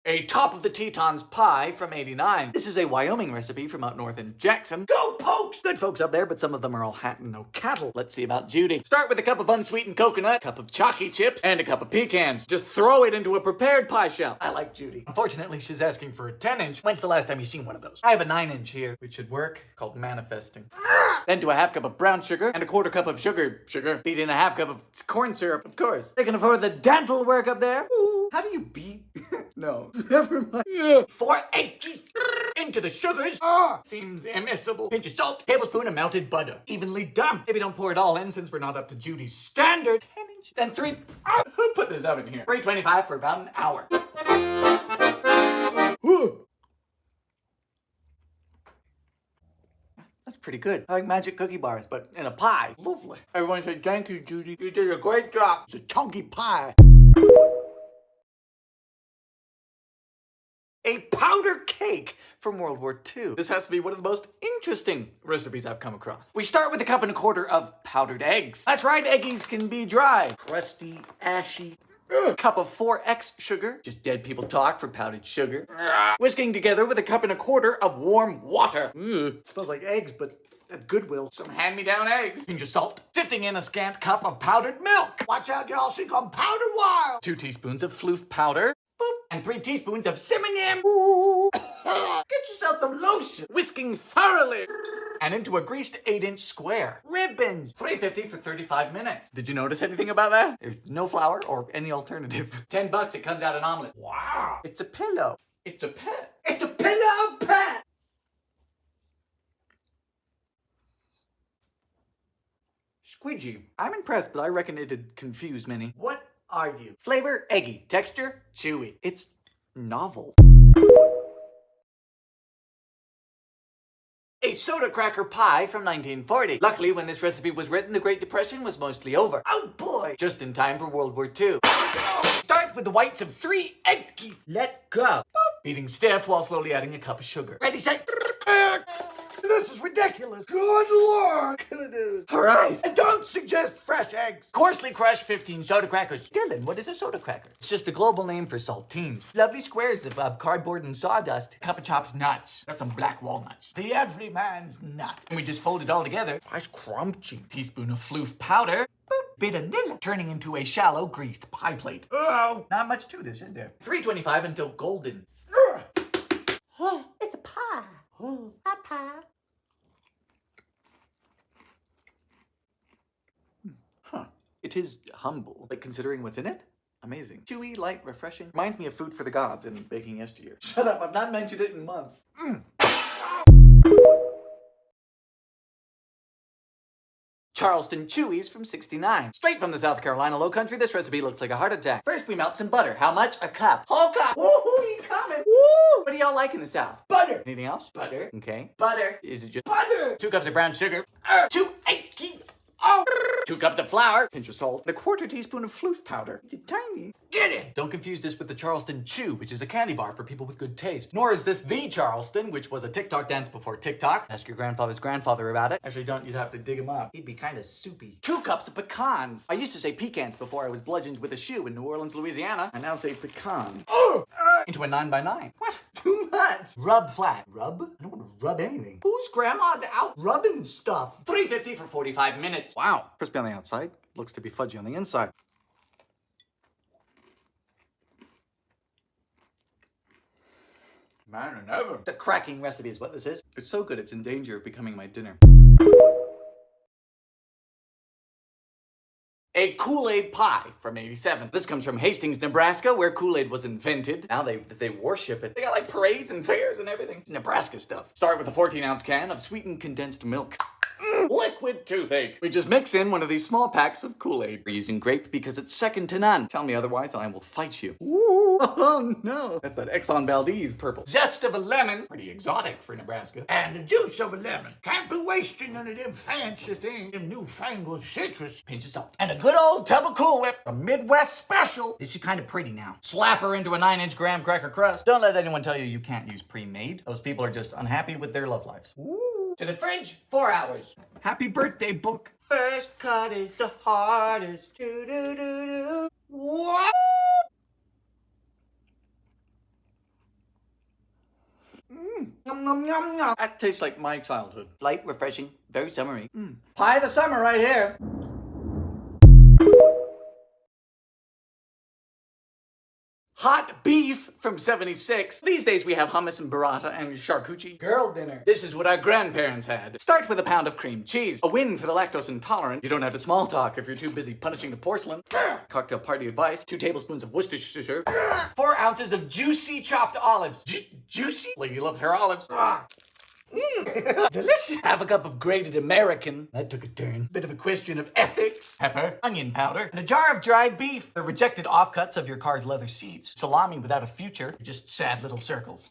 A top of the Tetons pie from '89. This is a Wyoming recipe from out north in Jackson. Go Pokes! Good folks up there, but some of them are all hat and no cattle. Let's see about Judy. Start with a cup of unsweetened coconut, a cup of chalky chips, and a cup of pecans. Just throw it into a prepared pie shell. I like Judy. Unfortunately, she's asking for a 10-inch. When's the last time you seen one of those? I have a 9-inch here, which should work, called manifesting. Then to a half cup of brown sugar and a quarter cup of sugar. Beat in a half cup of corn syrup, of course. They can afford the dental work up there. Ooh. How do you beat? No, never mind. 4 eggs into the sugars. Seems immiscible. Pinch of salt, tablespoon of melted butter. Evenly done. Maybe don't pour it all in since we're not up to Judy's standard. 10-inch. Then 3. Who put this out in here? 325 for about an hour. That's pretty good. I like magic cookie bars, but in a pie. Lovely. Everyone say thank you, Judy. You did a great job. It's a chunky pie. A powder cake from World War II. This has to be one of the most interesting recipes I've come across. We start with a cup and a quarter of powdered eggs. That's right, eggies can be dry. Crusty, ashy. Cup of 4x sugar. Just dead people talk for powdered sugar. Whisking together with a cup and a quarter of warm water. It smells like eggs, but at Goodwill. Some hand-me-down eggs. Pinch of salt. Sifting in a scant cup of powdered milk. Watch out, y'all, she gone powder wild. 2 teaspoons of floof powder. Boop. And 3 teaspoons of cinnamon. Get yourself some lotion. Whisking thoroughly. And into a greased 8-inch square. Ribbons. 350 for 35 minutes. Did you notice anything about that? There's no flour or any alternative. $10, it comes out an omelet. Wow. It's a pillow. It's a pet. It's a pillow pet. Squidgy. I'm impressed, but I reckon it'd confuse many. What are you? Flavor, eggy. Texture, chewy. It's novel. A soda cracker pie from 1940. Luckily, when this recipe was written, the Great Depression was mostly over. Oh boy! Just in time for World War II. Start with the whites of 3 eggs. Let go. Beating stiff while slowly adding a cup of sugar. Ready, set. This is ridiculous. Good Lord. All right. And don't suggest fresh eggs. Coarsely crushed 15 soda crackers. Dylan, what is a soda cracker? It's just the global name for saltines. Lovely squares of cardboard and sawdust. Cup of chopped nuts. That's some black walnuts. The everyman's nut. And we just fold it all together. Nice crunchy. Teaspoon of floof powder. Boop. Bit of vanilla. Turning into a shallow greased pie plate. Oh. Not much to this, is there? 325 until golden. It's a pie. A pie. It is humble, but considering what's in it, amazing. Chewy, light, refreshing. Reminds me of food for the gods in baking yesteryear. Shut up, I've not mentioned it in months. Charleston Chewies from '69. Straight from the South Carolina low country, this recipe looks like a heart attack. First, we melt some butter. How much? A cup. Whole cup. Woo-hoo, you coming? Woo! What do y'all like in the South? Butter. Anything else? Butter. Okay. Butter. Is it just butter? 2 cups of brown sugar. 2 eggs. 2 cups of flour, pinch of salt, and a 1/4 teaspoon of floof powder. It's tiny. Get it! Don't confuse this with the Charleston Chew, which is a candy bar for people with good taste. Nor is this the Charleston, which was a TikTok dance before TikTok. Ask your grandfather's grandfather about it. Actually, don't. You'd have to dig him up. He'd be kind of soupy. 2 cups of pecans. I used to say pecans before I was bludgeoned with a shoe in New Orleans, Louisiana. I now say pecan. Into a 9x9. What? Too much. Rub flat. Rub? I don't want to rub anything. Whose grandma's out rubbing stuff? 350 for 45 minutes. Wow. Crispy on the outside. Looks to be fudgy on the inside. Man and ever. It's a cracking recipe is what this is. It's so good it's in danger of becoming my dinner. A Kool-Aid pie from '87. This comes from Hastings, Nebraska, where Kool-Aid was invented. Now they worship it. They got like parades and fairs and everything. Nebraska stuff. Start with a 14-ounce can of sweetened condensed milk. Liquid toothache. We just mix in one of these small packs of Kool-Aid. We're using grape because it's second to none. Tell me otherwise and I will fight you. Ooh, oh no. That's that Exxon Valdez purple. Zest of a lemon. Pretty exotic for Nebraska. And the juice of a lemon. Can't be wasting none of them fancy things. Them newfangled citrus. Pinch of salt. And a good old tub of Cool Whip. A Midwest special. This is kind of pretty now. Slap her into a 9-inch graham cracker crust. Don't let anyone tell you you can't use pre-made. Those people are just unhappy with their love lives. Ooh. To the fridge, 4 hours. Happy birthday, book. First cut is the hardest. Do-do-do-do. What? That tastes like my childhood. Light, refreshing, very summery. Pie of the summer right here. Hot beef from 76. These days we have hummus and burrata and charcuterie. Girl dinner. This is what our grandparents had. Start with a pound of cream cheese. A win for the lactose intolerant. You don't have to small talk if you're too busy punishing the porcelain. Cocktail party advice. 2 tablespoons of Worcestershire. 4 ounces of juicy chopped olives. Juicy? Lady loves her olives. Delicious. Half a cup of grated American. That took a turn. Bit of a question of ethics. Pepper, onion powder, and a jar of dried beef. The rejected offcuts of your car's leather seats. Salami without a future. Just sad little circles.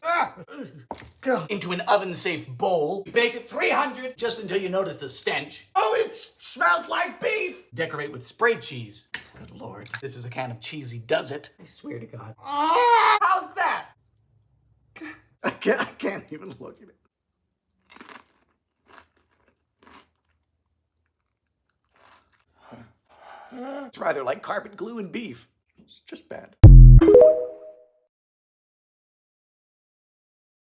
Into an oven-safe bowl. You bake at 300 just until you notice the stench. Oh, it smells like beef. Decorate with spray cheese. Good Lord. This is a can of cheesy does it. I swear to God. How's that? I can't even look at it. It's rather like carpet glue and beef. It's just bad.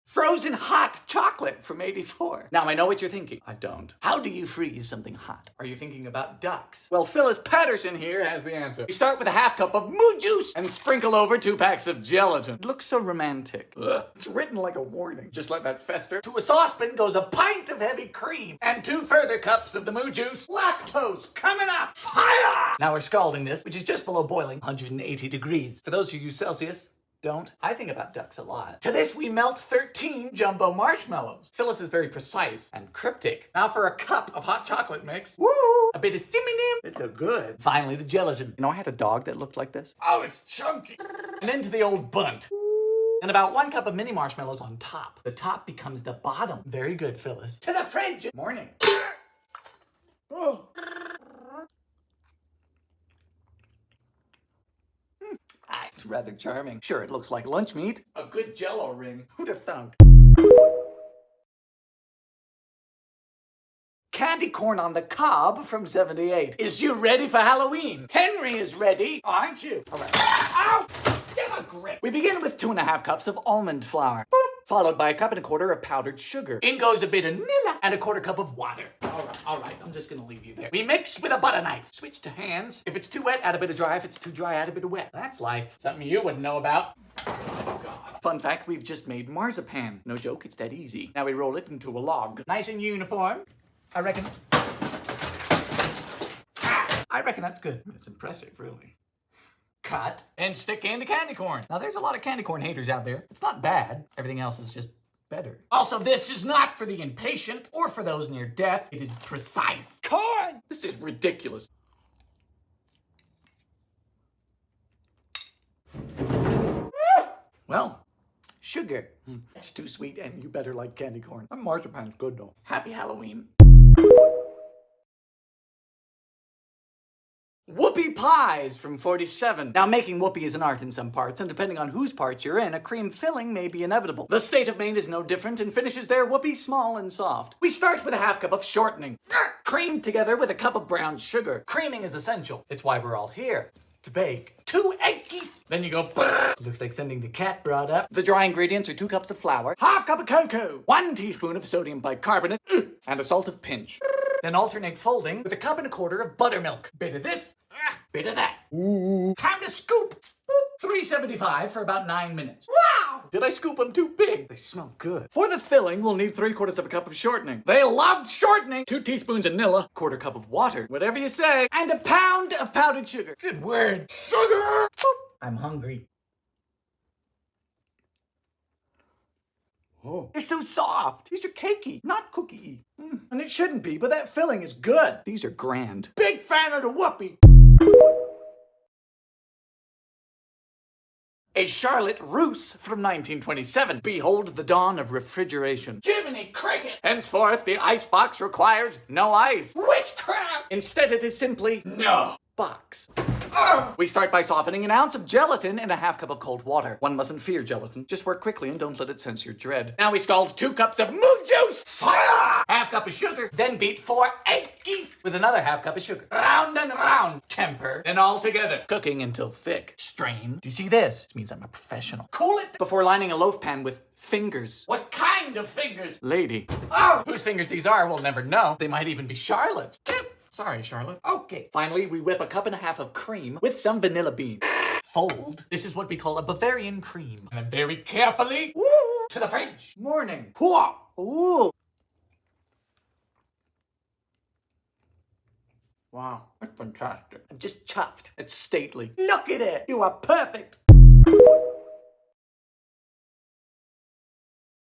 Frozen hot chocolate from 84. Now, I know what you're thinking. I don't. How do you freeze something hot? Are you thinking about ducks? Well, Phyllis Patterson here has the answer. You start with a half cup of moo juice and sprinkle over 2 packs of gelatin. It looks so romantic. Ugh. It's written like a warning. Just let that fester. To a saucepan goes a pint of heavy cream and 2 further cups of the moo juice. Lactose coming up. Fire! Now we're scalding this, which is just below boiling, 180 degrees. For those who use Celsius, don't. I think about ducks a lot. To this, we melt 13 jumbo marshmallows. Phyllis is very precise and cryptic. Now for a cup of hot chocolate mix. Woo! A bit of cinnamon. It's so good. Finally, the gelatin. You know, I had a dog that looked like this. Oh, it's chunky. And into the old bunt. And about 1 cup of mini marshmallows on top. The top becomes the bottom. Very good, Phyllis. To the fridge. Morning. Oh. It's rather charming. Sure, it looks like lunch meat. A good Jell-O ring. Who'd have thunk? Candy corn on the cob from 78. Is you ready for Halloween? Henry is ready, aren't you? All right. Ow! Get a grip. We begin with 2.5 cups of almond flour. Boop. Followed by 1.25 cups of powdered sugar. In goes a bit of vanilla and 1/4 cup of water. All right, I'm just gonna leave you there. We mix with a butter knife. Switch to hands. If it's too wet, add a bit of dry. If it's too dry, add a bit of wet. That's life. Something you wouldn't know about. Oh, God. Fun fact, we've just made marzipan. No joke, it's that easy. Now we roll it into a log. Nice and uniform. I reckon that's good. It's impressive, really. Cut and stick into candy corn. Now there's a lot of candy corn haters out there. It's not bad. Everything else is just better. Also, this is not for the impatient or for those near death. It is precise. Corn! This is ridiculous. Well, sugar. It's too sweet and you better like candy corn. Marzipan's good though. Happy Halloween. Whoopie pies from 47. Now, making whoopie is an art in some parts, and depending on whose parts you're in, a cream filling may be inevitable. The state of Maine is no different and finishes their whoopie small and soft. We start with a 1/2 cup of shortening. Creamed together with a cup of brown sugar. Creaming is essential. It's why we're all here. To bake. 2 eggies. Then you go, looks like sending the cat brought up. The dry ingredients are 2 cups of flour, 1/2 cup of cocoa, 1 teaspoon of sodium bicarbonate, and a salt of pinch. Then alternate folding with 1.25 cups of buttermilk. Bit of this, bit of that. Ooh. Time to scoop. 375 for about 9 minutes. Wow! Did I scoop them too big? They smell good. For the filling, we'll need 3/4 cup of shortening. They loved shortening. 2 teaspoons of vanilla, 1/4 cup of water, whatever you say, and a pound of powdered sugar. Good word. Sugar! I'm hungry. Oh, they're so soft. These are cakey, not cookie-y. And it shouldn't be, but that filling is good. These are grand. Big fan of the whoopie. A Charlotte Russe from 1927. Behold the dawn of refrigeration. Jiminy Cricket! Henceforth, the icebox requires no ice. Witchcraft! Instead, it is simply no box. We start by softening 1 ounce of gelatin in a 1/2 cup of cold water. One mustn't fear gelatin. Just work quickly and don't let it sense your dread. Now we scald 2 cups of moo juice. Fire! 1/2 cup of sugar. Then beat 4 eggies with another 1/2 cup of sugar. Round and round. Temper. Then all together. Cooking until thick. Strain. Do you see this? This means I'm a professional. Cool it before lining a loaf pan with fingers. What kind kind of fingers? Lady. Oh! Whose fingers these are, we'll never know. They might even be Charlotte's. Sorry, Charlotte. Okay. Finally, we whip a cup and a half of cream with some vanilla beans. Fold. This is what we call a Bavarian cream. And then very carefully, to the fridge. Morning. Ooh. Wow, that's fantastic. I'm just chuffed. It's stately. Look at it. You are perfect.